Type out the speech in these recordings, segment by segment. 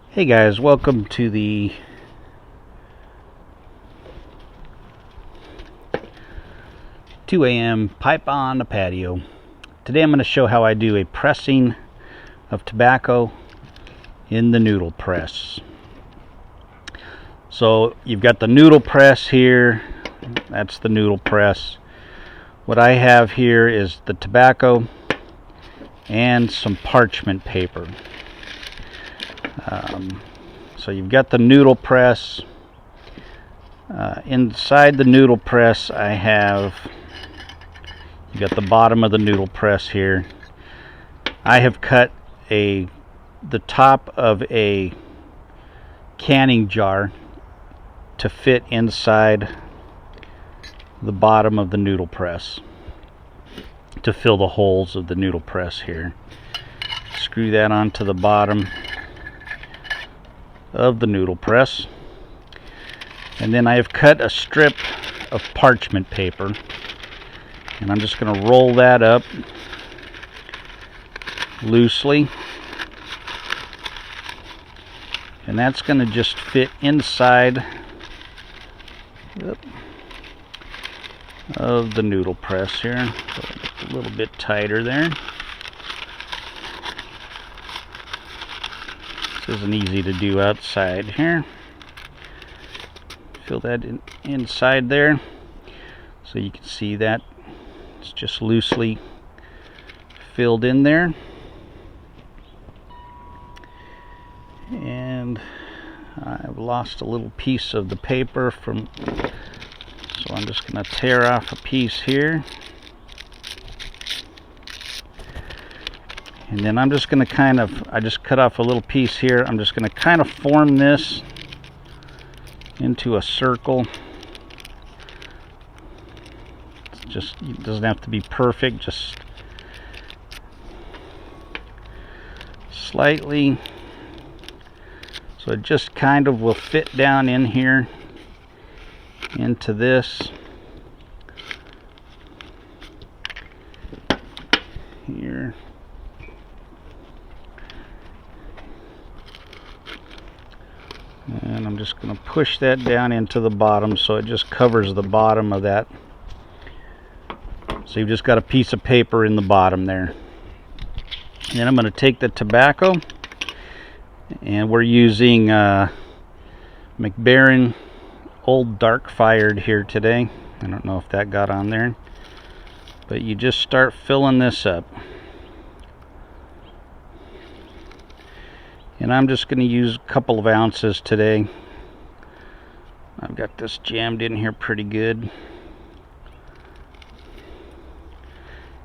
Hey guys, welcome to the "2 a.m. pipe on the patio." Today I'm going to show how I do a pressing of tobacco in the noodle press. So you've got the noodle press here. That's the noodle press. What I have here is the tobacco and some parchment paper. So you've got the noodle press. Inside the noodle press I have, you got the bottom of the noodle press here. I have cut the top of a canning jar to fit inside the bottom of the noodle press to fill the holes of the noodle press here. Screw that onto the bottom of the noodle press, and then I have cut a strip of parchment paper, and I'm just going to roll that up loosely, and that's going to just fit inside of the noodle press here. So a little bit tighter there. This isn't easy to do outside here. Fill that inside there so you can see that it's just loosely filled in there. And I've lost a little piece of the paper from, so I'm just going to tear off a piece here. And then I'm just going to I just cut off a little piece here. I'm just going to kind of form this into a circle. It doesn't have to be perfect, just slightly. So it just kind of will fit down in here into this here. And I'm just going to push that down into the bottom so it just covers the bottom of that. So you've just got a piece of paper in the bottom there. And then I'm going to take the tobacco, and we're using Mac Baren Old Dark Fired here today. I don't know if that got on there, but you just start filling this up. And I'm just going to use a couple of ounces today. I've got this jammed in here pretty good.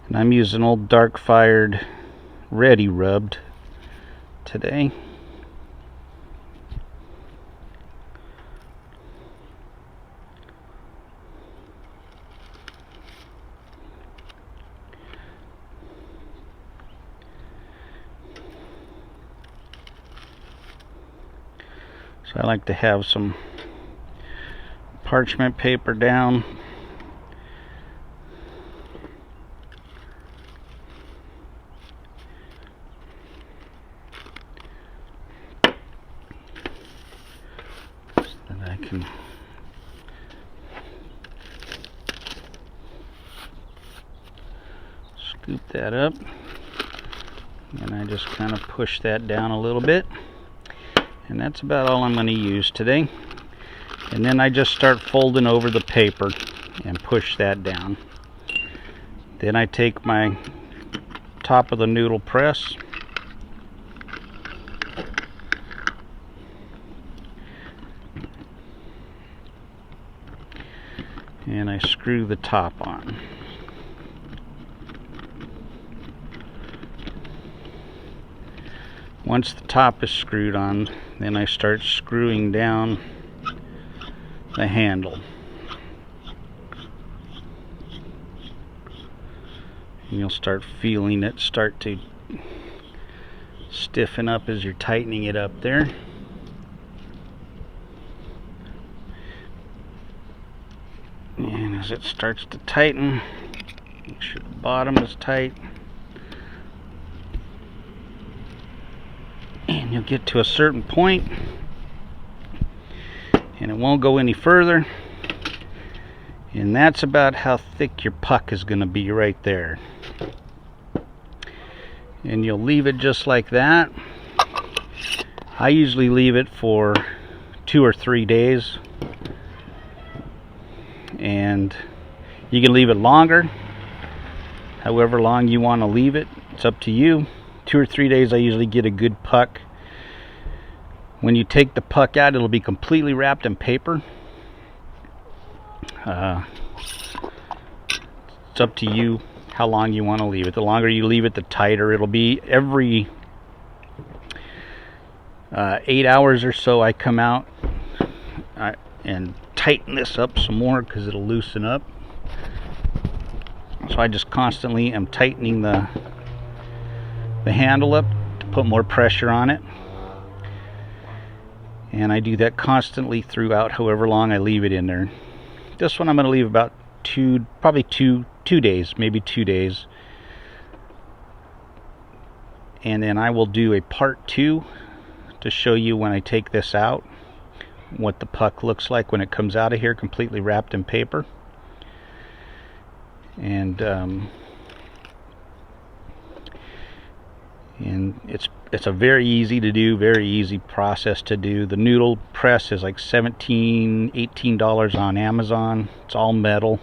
And I'm using Old Dark Fired Ready Rubbed today. So I like to have some parchment paper down. So that I can scoop that up. And I just kind of push that down a little bit. And that's about all I'm going to use today. And then I just start folding over the paper and push that down. Then I take my top of the noodle press and I screw the top on. Once the top is screwed on, then I start screwing down the handle. And you'll start feeling it start to stiffen up as you're tightening it up there. And as it starts to tighten, make sure the bottom is tight. you'll get to a certain point and it won't go any further, and that's about how thick your puck is going to be right there. And you'll leave it just like that. I usually leave it for 2 or 3 days, and you can leave it longer, however long you want to leave it. It's up to you. 2 or 3 days I usually get a good puck. When you take the puck out, it'll be completely wrapped in paper. It's up to you how long you want to leave it. The longer you leave it, the tighter it'll be. Every 8 hours or so I come out and tighten this up some more because it'll loosen up. So I just constantly am tightening the handle up to put more pressure on it, and I do that constantly throughout however long I leave it in there. This one I'm going to leave about probably two days, maybe 2 days, and then I will do a part 2 to show you when I take this out what the puck looks like when it comes out of here completely wrapped in paper. And it's a very easy to do, very easy process to do. The noodle press is like $17–18 on Amazon. It's all metal.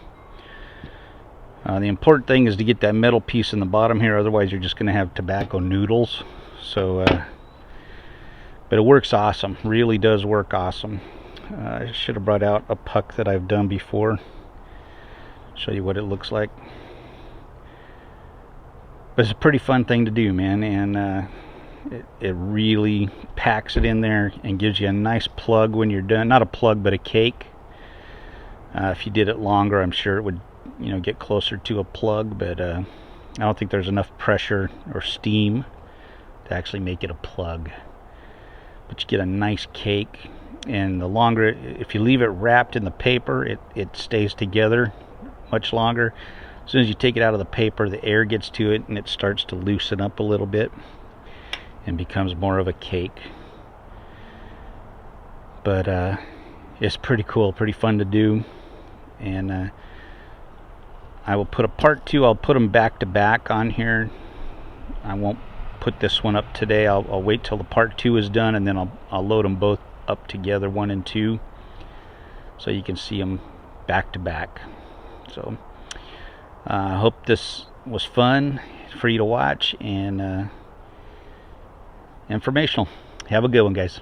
The important thing is to get that metal piece in the bottom here, otherwise you're just going to have tobacco noodles. So but it works awesome, really does work awesome. I should have brought out a puck that I've done before, show you what it looks like. But it's a pretty fun thing to do, man, and it really packs it in there and gives you a nice plug when you're done. Not a plug, but a cake. If you did it longer, I'm sure it would, get closer to a plug, but I don't think there's enough pressure or steam to actually make it a plug. But you get a nice cake, and the longer, if you leave it wrapped in the paper, it stays together much longer. As soon as you take it out of the paper, the air gets to it and it starts to loosen up a little bit and becomes more of a cake. But it's pretty cool, pretty fun to do, and I will put a part 2. I'll put them back to back on here. I won't put this one up today. I'll wait till the part 2 is done, and then I'll load them both up together, 1 and 2, so you can see them back to back. So I hope this was fun for you to watch and informational. Have a good one, guys.